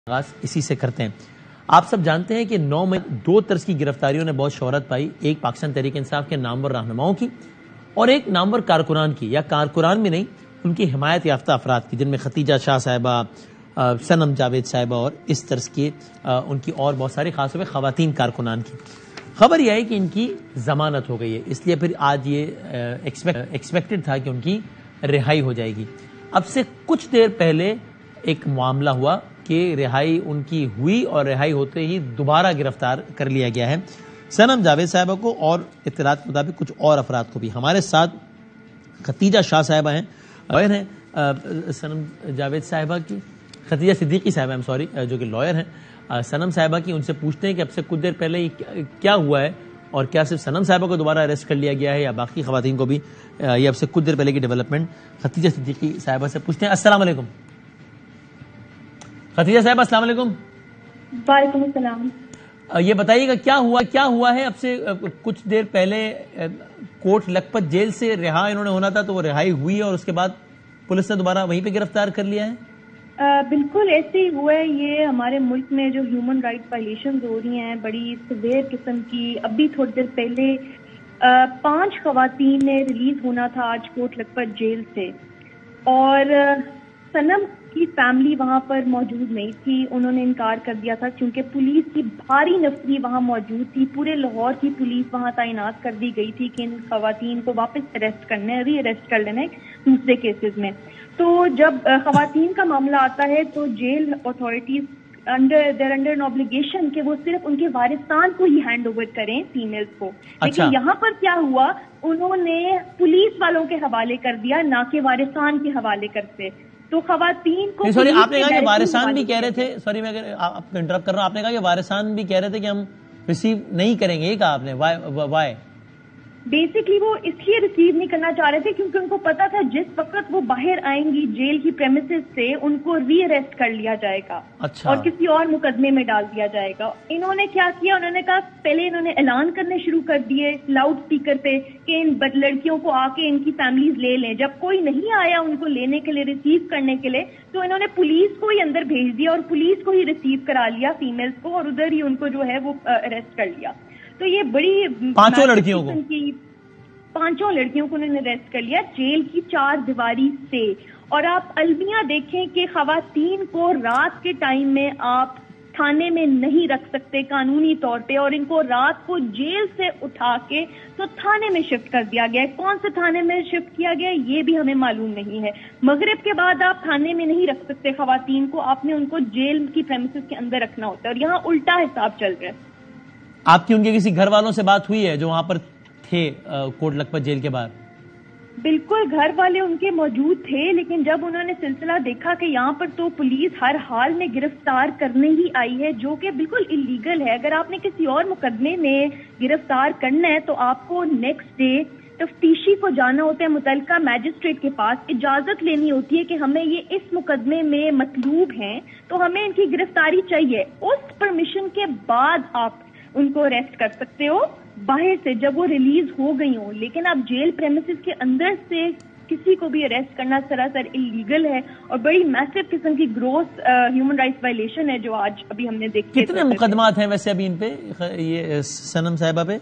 آغاز اسی سے کرتے ہیں۔ آپ سب جانتے ہیں کہ 9 مئی 2 طرز کی گرفتاریوں نے بہت شہرت پائی، ایک پاکستان تحریک انصاف کے نامور رہنماؤں کی اور ایک نامور کارکنان کی، یا کارکنان بھی نہیں، ان کی حمایت یافتہ افراد کی، جن میں ختیجہ شاہ صاحبہ، صنم جاوید صاحبہ اور اس طرز کی ان کی اور بہت ساری خاص طور پہ خواتین کارکنان کی۔ خبر یہ ہے کہ ان کی ضمانت ہو گئی ہے، اس لیے پھر آج یہ ایکسپیکٹڈ تھا کہ ان کی رہائی ہو جائے گی۔ اب سے کچھ دیر پہلے ایک معاملہ ہوا کہ رہائی ان کی ہوئی اور رہائی ہوتے ہی دوبارہ گرفتار کر لیا گیا ہے صنم جاوید صاحبہ کو اور اطلاعات کے مطابق کچھ اور افراد کو بھی۔ ہمارے ساتھ ختیجہ شاہ صاحبہ ہیں، لائر ہیں صنم جاوید صاحبہ کی، ختیجہ صدیقی صاحبہ جو کہ لائر ہیں صنم صاحبہ کی۔ ان سے پوچھتے ہیں کہ اب سے کچھ دیر پہلے کیا ہوا ہے اور کیا صرف صنم صاحبہ کو دوبارہ اریسٹ کر لیا گیا ہے یا باقی خواتین کو بھی، یہ اب سے کچھ دیر پہلے کی ڈیولپمنٹ ختیجہ صدیقی صاحبہ سے پوچھتے ہیں۔ السلام علیکم ختیجہ صاحب، السلام علیکم۔ وعلیکم السلام۔ یہ بتائیے گا کیا ہوا ہے؟ اب سے کچھ دیر پہلے کوٹ لکھپت جیل سے رہا انہوں نے ہونا تھا، تو وہ رہائی ہوئی اور اس کے بعد پولیس نے دوبارہ وہیں پہ گرفتار کر لیا ہے؟ بالکل ایسے ہی ہوا ہے۔ یہ ہمارے ملک میں جو ہیومن رائٹ وائلیشنز ہو رہی ہیں بڑی سویر قسم کی، ابھی تھوڑی دیر پہلے 5 خواتین نے ریلیز ہونا تھا آج کوٹ لکھپت جیل سے، اور صنم کی فیملی وہاں پر موجود نہیں تھی، انہوں نے انکار کر دیا تھا کیونکہ پولیس کی بھاری نفری وہاں موجود تھی، پورے لاہور کی پولیس وہاں تعینات کر دی گئی تھی کہ ان خواتین کو واپس اریسٹ کرنا ہے، ری اریسٹ کر لینا ہے دوسرے کیسز میں۔ تو جب خواتین کا معاملہ آتا ہے تو جیل authorities there under an obligation کہ وہ صرف ان کے وارثان کو ہی ہینڈ اوور کریں فیمیلز کو، لیکن یہاں پر کیا ہوا، انہوں نے پولیس والوں کے حوالے کر دیا، نہ کہ وارثان کے حوالے کرتے۔ تو خواتین کو آپ نے کہا کہ وارثان بھی کہہ رہے تھے، سوری میں اگر آپ کو انٹرپٹ کر رہا ہوں، آپ نے کہا کہ وارثان بھی کہہ رہے تھے کہ ہم ریسیو نہیں کریں گے، یہ کہا آپ نے، وائی؟ بیسکلی وہ اس لیے ریسیو نہیں کرنا چاہ رہے تھے کیونکہ ان کو پتا تھا جس وقت وہ باہر آئیں گی جیل کی پریمیسز سے ان کو ری اریسٹ کر لیا جائے گا اور کسی اور مقدمے میں ڈال دیا جائے گا۔ انہوں نے کیا کیا، انہوں نے کہا پہلے انہوں نے اعلان کرنے شروع کر دیے لاؤڈ اسپیکر پہ کہ ان لڑکیوں کو آ کے ان کی فیملیز لے لیں۔ جب کوئی نہیں آیا ان کو لینے کے لیے، ریسیو کرنے کے لیے، تو انہوں نے پولیس کو ہی اندر بھیج دیا اور پولیس کو ہی ریسیو کرا لیا فیمیلز کو، اور ادھر ہی ان کو جو ہے وہ اریسٹ کر لیا۔ تو یہ بڑی 5 لڑکیوں کو انہوں نے اریسٹ کر لیا جیل کی 4 دیواری سے۔ اور آپ المیہ دیکھیں کہ خواتین کو رات کے ٹائم میں آپ تھانے میں نہیں رکھ سکتے قانونی طور پہ، اور ان کو رات کو جیل سے اٹھا کے تو تھانے میں شفٹ کر دیا گیا ہے۔ کون سے تھانے میں شفٹ کیا گیا یہ بھی ہمیں معلوم نہیں ہے۔ مغرب کے بعد آپ تھانے میں نہیں رکھ سکتے خواتین کو، آپ نے ان کو جیل کی پریمیسز کے اندر رکھنا ہوتا ہے، اور یہاں الٹا حساب چل رہا ہے۔ آپ کی ان کے کسی گھر والوں سے بات ہوئی ہے جو وہاں پر تھے کوٹ لکھپت جیل کے باہر؟ بالکل، گھر والے ان کے موجود تھے، لیکن جب انہوں نے سلسلہ دیکھا کہ یہاں پر تو پولیس ہر حال میں گرفتار کرنے ہی آئی ہے، جو کہ بالکل اللیگل ہے۔ اگر آپ نے کسی اور مقدمے میں گرفتار کرنا ہے تو آپ کو نیکسٹ ڈے تفتیشی کو جانا ہوتا ہے متعلقہ میجسٹریٹ کے پاس، اجازت لینی ہوتی ہے کہ ہمیں یہ اس مقدمے میں مطلوب ہیں تو ہمیں ان کی گرفتاری چاہیے۔ اس پرمیشن کے بعد آپ ان کو اریسٹ کر سکتے ہو باہر سے، جب وہ ریلیز ہو گئی ہوں۔ لیکن اب جیل پریمیسز کے اندر سے کسی کو بھی اریسٹ کرنا سراسر اللیگل ہے اور بڑی میسو قسم کی گروس ہیومن رائٹس وائلیشن ہے جو آج ابھی ہم نے دیکھی۔ کتنے مقدمات ہیں ویسے ابھی ان پہ، یہ صنم صاحبہ پہ؟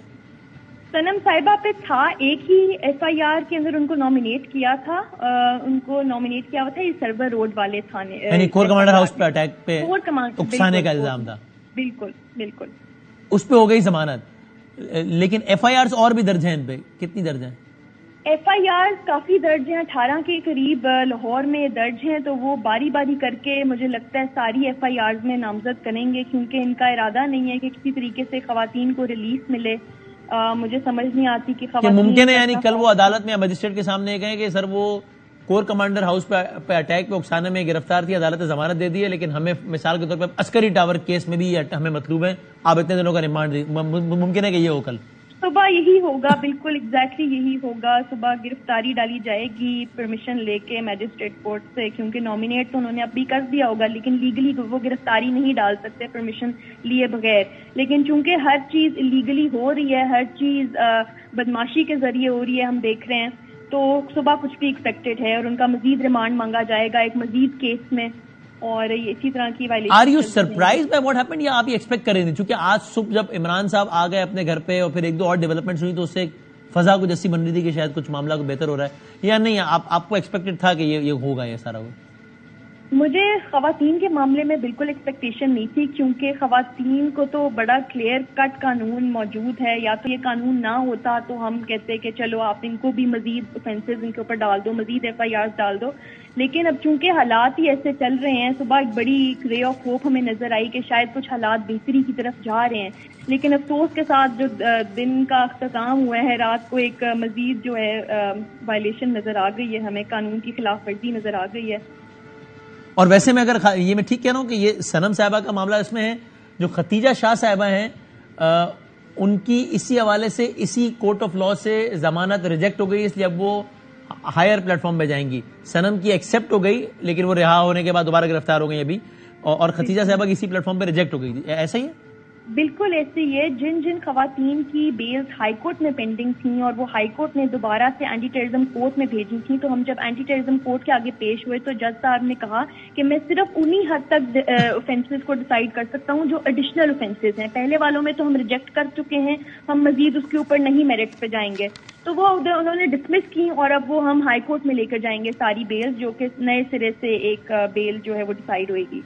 صنم صاحبہ پہ تھا ایک ہی FIR کے اندر ان کو نامینیٹ کیا تھا، ان کو نامینیٹ کیا ہوا تھا یہ سرور روڈ والے تھانے، یعنی کور کمانڈر ہاؤس پہ اٹیک پہ اکسانے کا الزام تھا۔ بالکل بالکل، اس پہ ہو گئی ضمانت، لیکن FIRs اور بھی درج ہیں ان پہ، کتنی درج ہیں؟ FIR کافی درج ہیں، 18 کے قریب لاہور میں درج ہیں، تو وہ باری باری کر کے مجھے لگتا ہے ساری FIRs میں نامزد کریں گے، کیونکہ ان کا ارادہ نہیں ہے کہ کسی طریقے سے خواتین کو ریلیف ملے۔ مجھے سمجھ نہیں آتی کہ خواتین ممکن ہے یعنی کل وہ عدالت میں یا مجسٹریٹ کے سامنے کہیں کہ سر وہ کور کمانڈر ہاؤس پہ اٹیک پہ اکسانے میں گرفتار تھی، عدالت نے ضمانت دے دی ہے، لیکن ہمیں مثال کے طور پہ عسکری ٹاور کیس میں بھی ہمیں مطلوب ہے، آپ اتنے دنوں کا ریمانڈ دی، ممکن ہے کہ یہ ہو کل صبح یہی ہوگا، بالکل ایگزیکٹلی یہی ہوگا، صبح گرفتاری ڈالی جائے گی پرمیشن لے کے میجسٹریٹ کورٹ سے، کیونکہ نامینیٹ تو انہوں نے ابھی کر دیا ہوگا، لیکن لیگلی وہ گرفتاری نہیں ڈال سکتے پرمیشن لیے بغیر۔ لیکن چونکہ ہر چیز اللیگلی ہو رہی ہے، ہر چیز بدماشی کے ذریعے ہو رہی ہے، ہم دیکھ رہے ہیں، تو صبح کچھ بھی ایکسپیکٹڈ ہے اور ان کا مزید ریمانڈ مانگا جائے گا ایک مزید کیس میں۔ اور اسی طرح کی violation. Are you surprised by what happened یا آپ یہ ایکسپیکٹ کر رہے تھے؟ چونکہ آج صبح جب عمران صاحب آ گئے اپنے گھر پہ اور پھر ایک دو اور ڈیولپمنٹس ہوئی تو اس سے فضا کچھ ایسی بن رہی تھی کہ شاید کچھ معاملہ کو بہتر ہو رہا ہے یا نہیں؟ آپ کو ایکسپیکٹڈ تھا کہ یہ ہوگا یہ سارا وہ؟ مجھے خواتین کے معاملے میں بالکل ایکسپیکٹیشن نہیں تھی، کیونکہ خواتین کو تو بڑا کلیئر کٹ قانون موجود ہے. یا تو یہ قانون نہ ہوتا تو ہم کہتے کہ چلو آپ ان کو بھی مزید اوفینسز ان کے اوپر ڈال دو، مزید FIRs ڈال دو. لیکن اب چونکہ حالات ہی ایسے چل رہے ہیں، صبح ایک بڑی رے آف ہوپ ہمیں نظر آئی کہ شاید کچھ حالات بہتری کی طرف جا رہے ہیں. لیکن افسوس کے ساتھ جو دن کا اختتام ہوا ہے، رات کو ایک مزید جو ہے وائلیشن نظر آ گئی ہے، ہمیں قانون کی خلاف ورزی نظر آ گئی ہے. اور ویسے میں اگر یہ میں ٹھیک کہہ رہا ہوں کہ یہ صنم صاحبہ کا معاملہ اس میں ہے، جو ختیجہ شاہ صاحبہ ہیں ان کی اسی حوالے سے اسی کورٹ آف لا سے ضمانت ریجیکٹ ہو گئی، اس لیے اب وہ ہائر پلیٹ فارم پہ جائیں گی. صنم کی ایکسیپٹ ہو گئی لیکن وہ رہا ہونے کے بعد دوبارہ گرفتار ہو گئی ابھی، اور ختیجہ صاحبہ کی اسی پلیٹ فارم پہ ریجیکٹ ہو گئی تھی. ایسا ہی ہے؟ بالکل ایسے ہی ہے. جن خواتین کی بیلز ہائی کورٹ میں پینڈنگ تھیں اور وہ ہائی کورٹ نے دوبارہ سے اینٹی ٹیررزم کورٹ میں بھیجی تھیں، تو ہم جب اینٹی ٹیررزم کورٹ کے آگے پیش ہوئے تو جج صاحب نے کہا کہ میں صرف انہی حد تک اوفینسز کو ڈیسائیڈ کر سکتا ہوں جو ایڈیشنل اوفینسز ہیں. پہلے والوں میں تو ہم ریجیکٹ کر چکے ہیں، ہم مزید اس کے اوپر نہیں میرٹس پہ جائیں گے. تو وہ انہوں نے ڈسمس کی اور اب وہ ہم ہائی کورٹ میں لے کر جائیں گے ساری بیلز، جو کہ نئے سرے سے ایک بیل جو ہے وہ ڈیسائیڈ ہوئے گی.